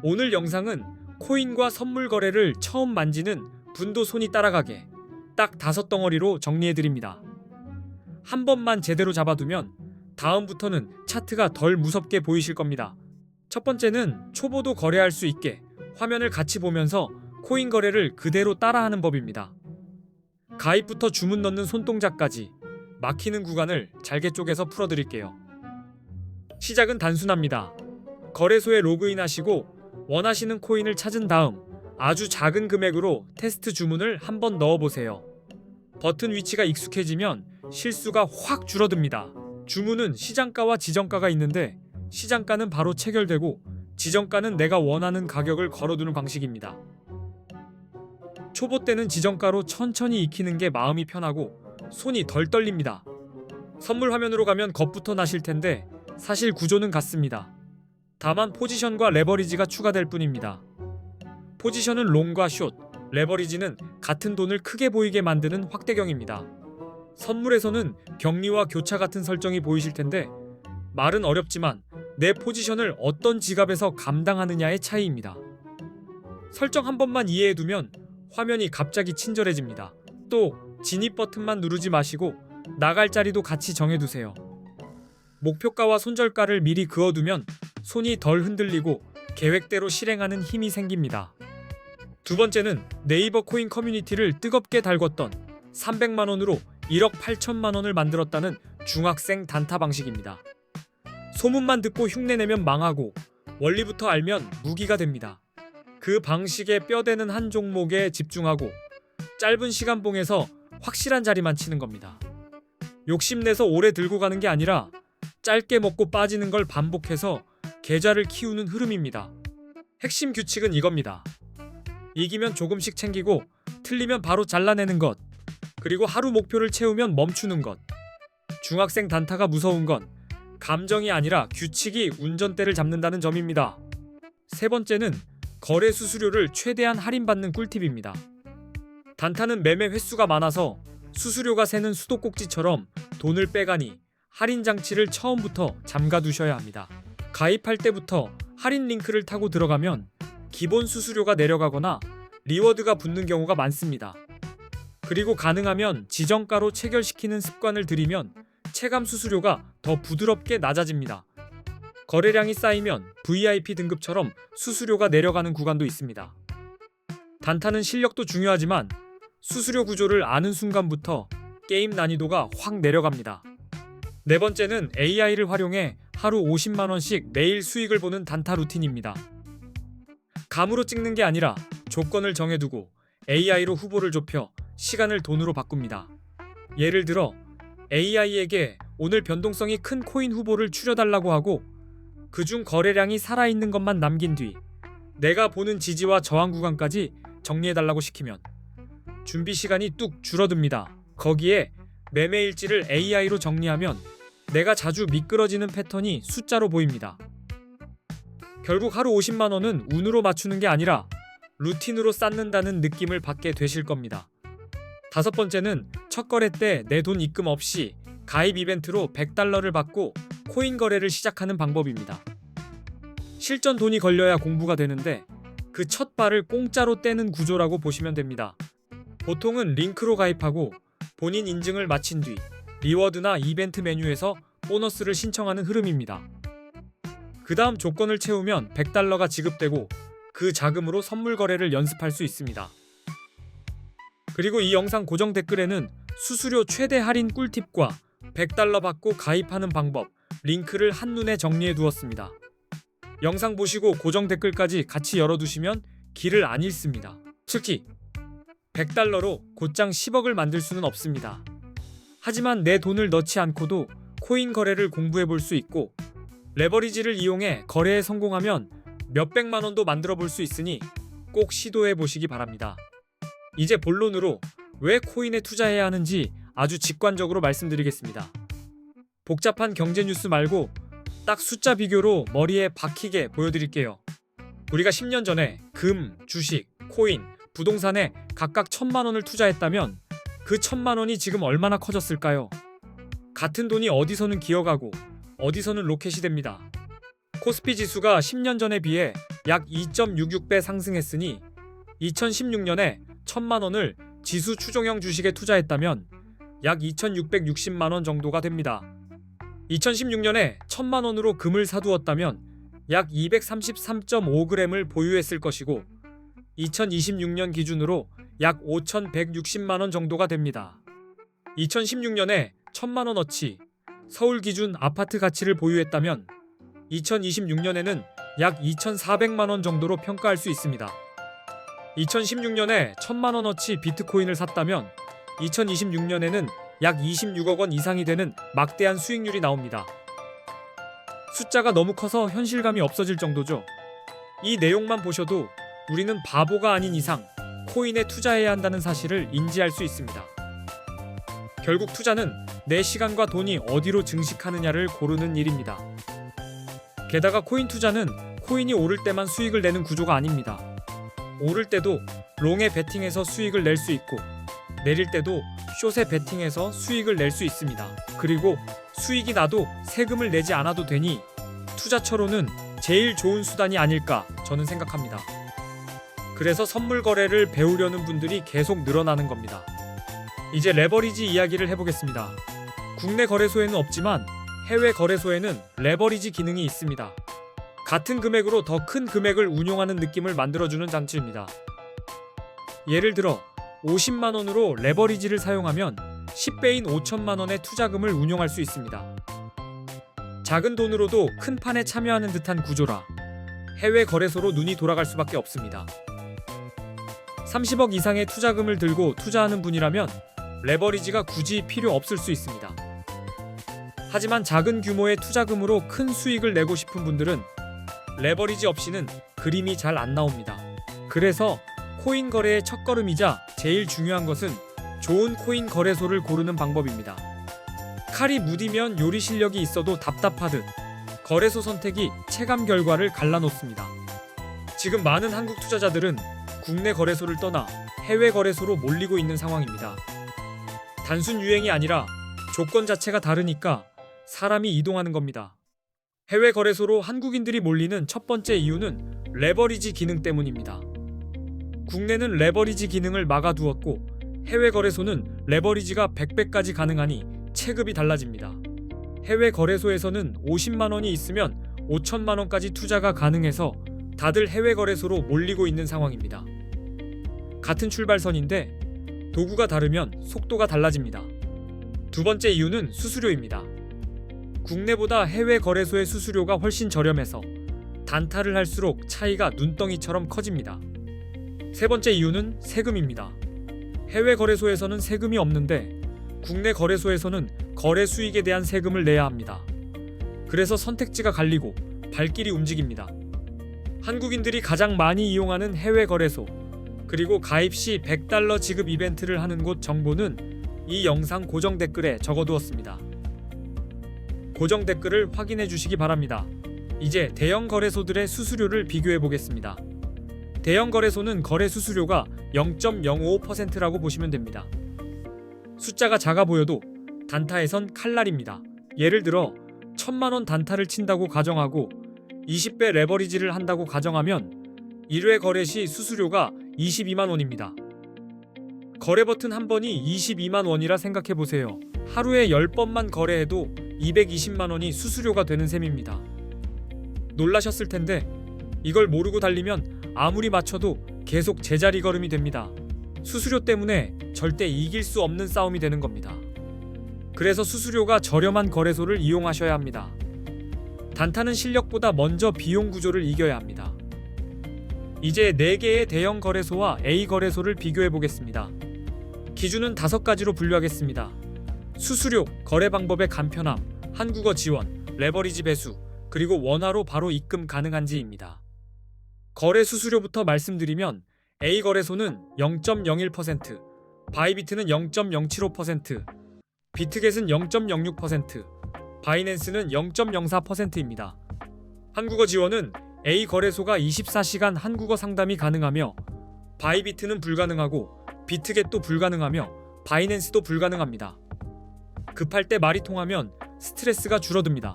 오늘 영상은 코인과 선물 거래를 처음 만지는 분도 손이 따라가게 딱 5덩어리로 정리해드립니다. 한 번만 제대로 잡아두면 다음부터는 차트가 덜 무섭게 보이실 겁니다. 첫 번째는 초보도 거래할 수 있게 화면을 같이 보면서 코인 거래를 그대로 따라하는 법입니다. 가입부터 주문 넣는 손동작까지 막히는 구간을 잘게 쪼개서 풀어드릴게요. 시작은 단순합니다. 거래소에 로그인하시고 원하시는 코인을 찾은 다음 아주 작은 금액으로 테스트 주문을 한번 넣어보세요. 버튼 위치가 익숙해지면 실수가 확 줄어듭니다. 주문은 시장가와 지정가가 있는데 시장가는 바로 체결되고 지정가는 내가 원하는 가격을 걸어두는 방식입니다. 초보 때는 지정가로 천천히 익히는 게 마음이 편하고 손이 덜 떨립니다. 선물 화면으로 가면 겁부터 나실 텐데 사실 구조는 같습니다. 다만 포지션과 레버리지가 추가될 뿐입니다. 포지션은 롱과 숏, 레버리지는 같은 돈을 크게 보이게 만드는 확대경입니다. 선물에서는 격리와 교차 같은 설정이 보이실 텐데 말은 어렵지만 내 포지션을 어떤 지갑에서 감당하느냐의 차이입니다. 설정 한 번만 이해해두면 화면이 갑자기 친절해집니다. 또 진입 버튼만 누르지 마시고 나갈 자리도 같이 정해두세요. 목표가와 손절가를 미리 그어두면 손이 덜 흔들리고 계획대로 실행하는 힘이 생깁니다. 두 번째는 네이버 코인 커뮤니티를 뜨겁게 달궜던 300만원으로 1억 8천만원을 만들었다는 중학생 단타 방식입니다. 소문만 듣고 흉내내면 망하고 원리부터 알면 무기가 됩니다. 그 방식에 뼈대는 한 종목에 집중하고 짧은 시간봉에서 확실한 자리만 치는 겁니다. 욕심내서 오래 들고 가는 게 아니라 짧게 먹고 빠지는 걸 반복해서 계좌를 키우는 흐름입니다. 핵심 규칙은 이겁니다. 이기면 조금씩 챙기고 틀리면 바로 잘라내는 것, 그리고 하루 목표를 채우면 멈추는 것. 중학생 단타가 무서운 건 감정이 아니라 규칙이 운전대를 잡는다는 점입니다. 세 번째는 거래 수수료를 최대한 할인받는 꿀팁입니다. 단타는 매매 횟수가 많아서 수수료가 새는 수도꼭지처럼 돈을 빼가니 할인 장치를 처음부터 잠가두셔야 합니다. 가입할 때부터 할인 링크를 타고 들어가면 기본 수수료가 내려가거나 리워드가 붙는 경우가 많습니다. 그리고 가능하면 지정가로 체결시키는 습관을 들이면 체감 수수료가 더 부드럽게 낮아집니다. 거래량이 쌓이면 VIP 등급처럼 수수료가 내려가는 구간도 있습니다. 단타는 실력도 중요하지만 수수료 구조를 아는 순간부터 게임 난이도가 확 내려갑니다. 네 번째는 AI를 활용해 하루 50만원씩 매일 수익을 보는 단타 루틴입니다. 감으로 찍는 게 아니라 조건을 정해두고 AI로 후보를 좁혀 시간을 돈으로 바꿉니다. 예를 들어 AI에게 오늘 변동성이 큰 코인 후보를 추려달라고 하고 그중 거래량이 살아있는 것만 남긴 뒤 내가 보는 지지와 저항 구간까지 정리해달라고 시키면 준비 시간이 뚝 줄어듭니다. 거기에 매매 일지를 AI로 정리하면 내가 자주 미끄러지는 패턴이 숫자로 보입니다. 결국 하루 50만원은 운으로 맞추는 게 아니라 루틴으로 쌓는다는 느낌을 받게 되실 겁니다. 다섯 번째는 첫 거래 때 내 돈 입금 없이 가입 이벤트로 $100를 받고 코인 거래를 시작하는 방법입니다. 실전 돈이 걸려야 공부가 되는데 그 첫 발을 공짜로 떼는 구조라고 보시면 됩니다. 보통은 링크로 가입하고 본인 인증을 마친 뒤 리워드나 이벤트 메뉴에서 보너스를 신청하는 흐름입니다. 그 다음 조건을 채우면 $100가 지급되고 그 자금으로 선물 거래를 연습할 수 있습니다. 그리고 이 영상 고정 댓글에는 수수료 최대 할인 꿀팁과 $100 받고 가입하는 방법, 링크를 한눈에 정리해 두었습니다. 영상 보시고 고정 댓글까지 같이 열어두시면 길을 안 잃습니다. 특히 $100로 곧장 10억을 만들 수는 없습니다. 하지만 내 돈을 넣지 않고도 코인 거래를 공부해 볼 수 있고 레버리지를 이용해 거래에 성공하면 몇백만 원도 만들어 볼 수 있으니 꼭 시도해 보시기 바랍니다. 이제 본론으로 왜 코인에 투자해야 하는지 아주 직관적으로 말씀드리겠습니다. 복잡한 경제 뉴스 말고 딱 숫자 비교로 머리에 박히게 보여드릴게요. 우리가 10년 전에 금, 주식, 코인, 부동산에 각각 1,000만 원을 투자했다면 그 1,000만 원이 지금 얼마나 커졌을까요? 같은 돈이 어디서는 기어가고 어디서는 로켓이 됩니다. 코스피 지수가 10년 전에 비해 약 2.66배 상승했으니 2016년에 1,000만 원을 지수 추종형 주식에 투자했다면 약 2,660만 원 정도가 됩니다. 2016년에 1,000만 원으로 금을 사두었다면 약 233.5g을 보유했을 것이고 2026년 기준으로 약 5,160만 원 정도가 됩니다. 2016년에 1,000만 원어치 서울 기준 아파트 가치를 보유했다면 2026년에는 약 2,400만 원 정도로 평가할 수 있습니다. 2016년에 1,000만 원어치 비트코인을 샀다면 2026년에는 약 26억 원 이상이 되는 막대한 수익률이 나옵니다. 숫자가 너무 커서 현실감이 없어질 정도죠. 이 내용만 보셔도 우리는 바보가 아닌 이상 코인에 투자해야 한다는 사실을 인지할 수 있습니다. 결국 투자는 내 시간과 돈이 어디로 증식하느냐를 고르는 일입니다. 게다가 코인 투자는 코인이 오를 때만 수익을 내는 구조가 아닙니다. 오를 때도 롱에 베팅해서 수익을 낼 수 있고 내릴 때도 숏에 베팅해서 수익을 낼 수 있습니다. 그리고 수익이 나도 세금을 내지 않아도 되니 투자처로는 제일 좋은 수단이 아닐까 저는 생각합니다. 그래서 선물 거래를 배우려는 분들이 계속 늘어나는 겁니다. 이제 레버리지 이야기를 해보겠습니다. 국내 거래소에는 없지만 해외 거래소에는 레버리지 기능이 있습니다. 같은 금액으로 더 큰 금액을 운용하는 느낌을 만들어주는 장치입니다. 예를 들어 50만 원으로 레버리지를 사용하면 10배인 5천만 원의 투자금을 운용할 수 있습니다. 작은 돈으로도 큰 판에 참여하는 듯한 구조라 해외 거래소로 눈이 돌아갈 수밖에 없습니다. 30억 이상의 투자금을 들고 투자하는 분이라면 레버리지가 굳이 필요 없을 수 있습니다. 하지만 작은 규모의 투자금으로 큰 수익을 내고 싶은 분들은 레버리지 없이는 그림이 잘 안 나옵니다. 그래서 코인 거래의 첫걸음이자 제일 중요한 것은 좋은 코인 거래소를 고르는 방법입니다. 칼이 무디면 요리 실력이 있어도 답답하듯 거래소 선택이 체감 결과를 갈라놓습니다. 지금 많은 한국 투자자들은 국내 거래소를 떠나 해외 거래소로 몰리고 있는 상황입니다. 단순 유행이 아니라 조건 자체가 다르니까 사람이 이동하는 겁니다. 해외 거래소로 한국인들이 몰리는 첫 번째 이유는 레버리지 기능 때문입니다. 국내는 레버리지 기능을 막아두었고 해외 거래소는 레버리지가 100배까지 가능하니 체급이 달라집니다. 해외 거래소에서는 50만 원이 있으면 5천만 원까지 투자가 가능해서 다들 해외 거래소로 몰리고 있는 상황입니다. 같은 출발선인데 도구가 다르면 속도가 달라집니다. 두 번째 이유는 수수료입니다. 국내보다 해외 거래소의 수수료가 훨씬 저렴해서 단타를 할수록 차이가 눈덩이처럼 커집니다. 세 번째 이유는 세금입니다. 해외 거래소에서는 세금이 없는데 국내 거래소에서는 거래 수익에 대한 세금을 내야 합니다. 그래서 선택지가 갈리고 발길이 움직입니다. 한국인들이 가장 많이 이용하는 해외 거래소 그리고 가입 시 $100 지급 이벤트를 하는 곳 정보는 이 영상 고정 댓글에 적어두었습니다. 고정 댓글을 확인해 주시기 바랍니다. 이제 대형 거래소들의 수수료를 비교해 보겠습니다. 대형 거래소는 거래 수수료가 0.05%라고 보시면 됩니다. 숫자가 작아 보여도 단타에선 칼날입니다. 예를 들어 1,000만 원 단타를 친다고 가정하고 20배 레버리지를 한다고 가정하면 1회 거래 시 수수료가 22만 원입니다. 거래 버튼 한 번이 22만 원이라 생각해 보세요. 하루에 10번만 거래해도 220만 원이 수수료가 되는 셈입니다. 놀라셨을 텐데 이걸 모르고 달리면 아무리 맞춰도 계속 제자리 걸음이 됩니다. 수수료 때문에 절대 이길 수 없는 싸움이 되는 겁니다. 그래서 수수료가 저렴한 거래소를 이용하셔야 합니다. 단타는 실력보다 먼저 비용 구조를 이겨야 합니다. 이제 4개의 대형 거래소와 A 거래소를 비교해 보겠습니다. 기준은 5가지로 분류하겠습니다. 수수료, 거래 방법의 간편함, 한국어 지원, 레버리지 배수, 그리고 원화로 바로 입금 가능한지입니다. 거래 수수료부터 말씀드리면 A 거래소는 0.01%, 바이비트는 0.075%, 비트겟은 0.06%, 바이낸스는 0.04%입니다. 한국어 지원은 A 거래소가 24시간 한국어 상담이 가능하며 바이비트는 불가능하고 비트겟도 불가능하며 바이낸스도 불가능합니다. 급할 때 말이 통하면 스트레스가 줄어듭니다.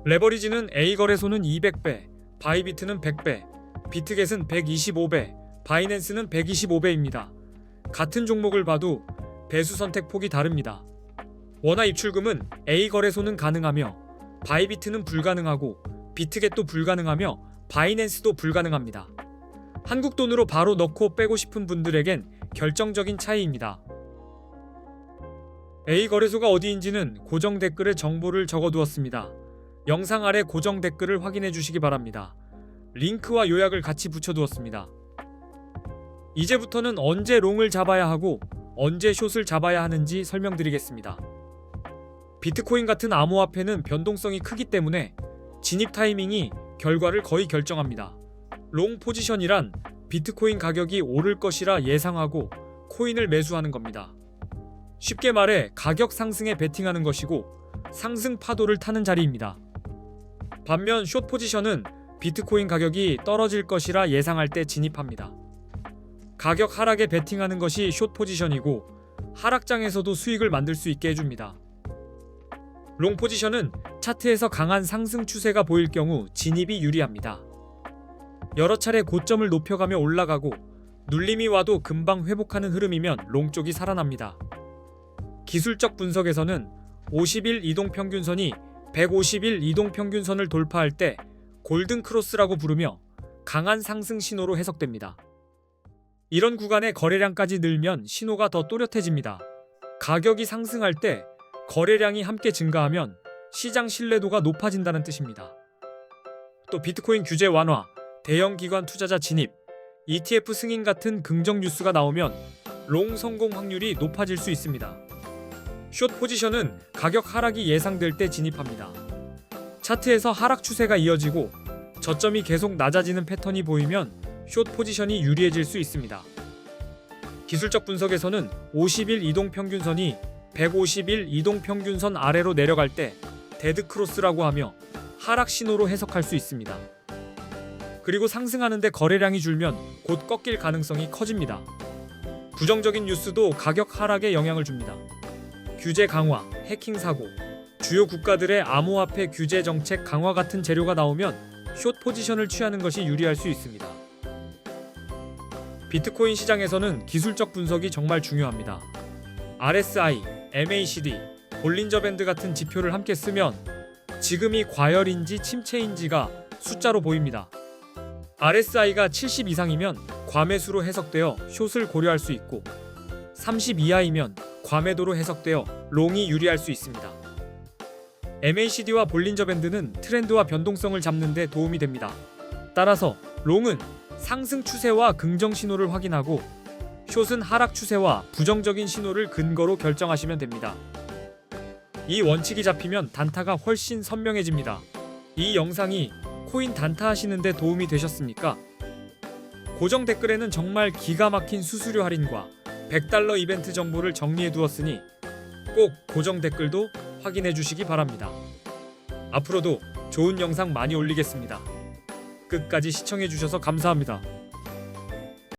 레버리지는 A 거래소는 200배, 바이비트는 100배, 비트겟은 125배, 바이낸스는 125배입니다. 같은 종목을 봐도 배수 선택 폭이 다릅니다. 원화 입출금은 A 거래소는 가능하며 바이비트는 불가능하고 비트겟도 불가능하며 바이낸스도 불가능합니다. 한국 돈으로 바로 넣고 빼고 싶은 분들에겐 결정적인 차이입니다. A 거래소가 어디인지는 고정 댓글에 정보를 적어두었습니다. 영상 아래 고정 댓글을 확인해 주시기 바랍니다. 링크와 요약을 같이 붙여두었습니다. 이제부터는 언제 롱을 잡아야 하고 언제 숏을 잡아야 하는지 설명드리겠습니다. 비트코인 같은 암호화폐는 변동성이 크기 때문에 진입 타이밍이 결과를 거의 결정합니다. 롱 포지션이란 비트코인 가격이 오를 것이라 예상하고 코인을 매수하는 겁니다. 쉽게 말해 가격 상승에 베팅하는 것이고 상승 파도를 타는 자리입니다. 반면 숏 포지션은 비트코인 가격이 떨어질 것이라 예상할 때 진입합니다. 가격 하락에 베팅하는 것이 숏 포지션이고 하락장에서도 수익을 만들 수 있게 해줍니다. 롱 포지션은 차트에서 강한 상승 추세가 보일 경우 진입이 유리합니다. 여러 차례 고점을 높여가며 올라가고 눌림이 와도 금방 회복하는 흐름이면 롱 쪽이 살아납니다. 기술적 분석에서는 50일 이동평균선이 150일 이동평균선을 돌파할 때 골든 크로스라고 부르며 강한 상승 신호로 해석됩니다. 이런 구간에 거래량까지 늘면 신호가 더 또렷해집니다. 가격이 상승할 때 거래량이 함께 증가하면 시장 신뢰도가 높아진다는 뜻입니다. 또 비트코인 규제 완화, 대형 기관 투자자 진입, ETF 승인 같은 긍정 뉴스가 나오면 롱 성공 확률이 높아질 수 있습니다. 숏 포지션은 가격 하락이 예상될 때 진입합니다. 차트에서 하락 추세가 이어지고 저점이 계속 낮아지는 패턴이 보이면 숏 포지션이 유리해질 수 있습니다. 기술적 분석에서는 50일 이동평균선이 150일 이동평균선 아래로 내려갈 때 데드크로스라고 하며 하락 신호로 해석할 수 있습니다. 그리고 상승하는데 거래량이 줄면 곧 꺾일 가능성이 커집니다. 부정적인 뉴스도 가격 하락에 영향을 줍니다. 규제 강화, 해킹 사고, 주요 국가들의 암호화폐 규제 정책 강화 같은 재료가 나오면 숏 포지션을 취하는 것이 유리할 수 있습니다. 비트코인 시장에서는 기술적 분석이 정말 중요합니다. RSI, MACD, 볼린저 밴드 같은 지표를 함께 쓰면 지금이 과열인지 침체인지가 숫자로 보입니다. RSI가 70 이상이면 과매수로 해석되어 숏을 고려할 수 있고 30 이하이면 과매도로 해석되어 롱이 유리할 수 있습니다. MACD와 볼린저 밴드는 트렌드와 변동성을 잡는 데 도움이 됩니다. 따라서 롱은 상승 추세와 긍정 신호를 확인하고 숏은 하락 추세와 부정적인 신호를 근거로 결정하시면 됩니다. 이 원칙이 잡히면 단타가 훨씬 선명해집니다. 이 영상이 코인 단타 하시는 데 도움이 되셨습니까? 고정 댓글에는 정말 기가 막힌 수수료 할인과 $100 이벤트 정보를 정리해 두었으니 꼭 고정 댓글도 확인해 주시기 바랍니다. 앞으로도 좋은 영상 많이 올리겠습니다. 끝까지 시청해 주셔서 감사합니다.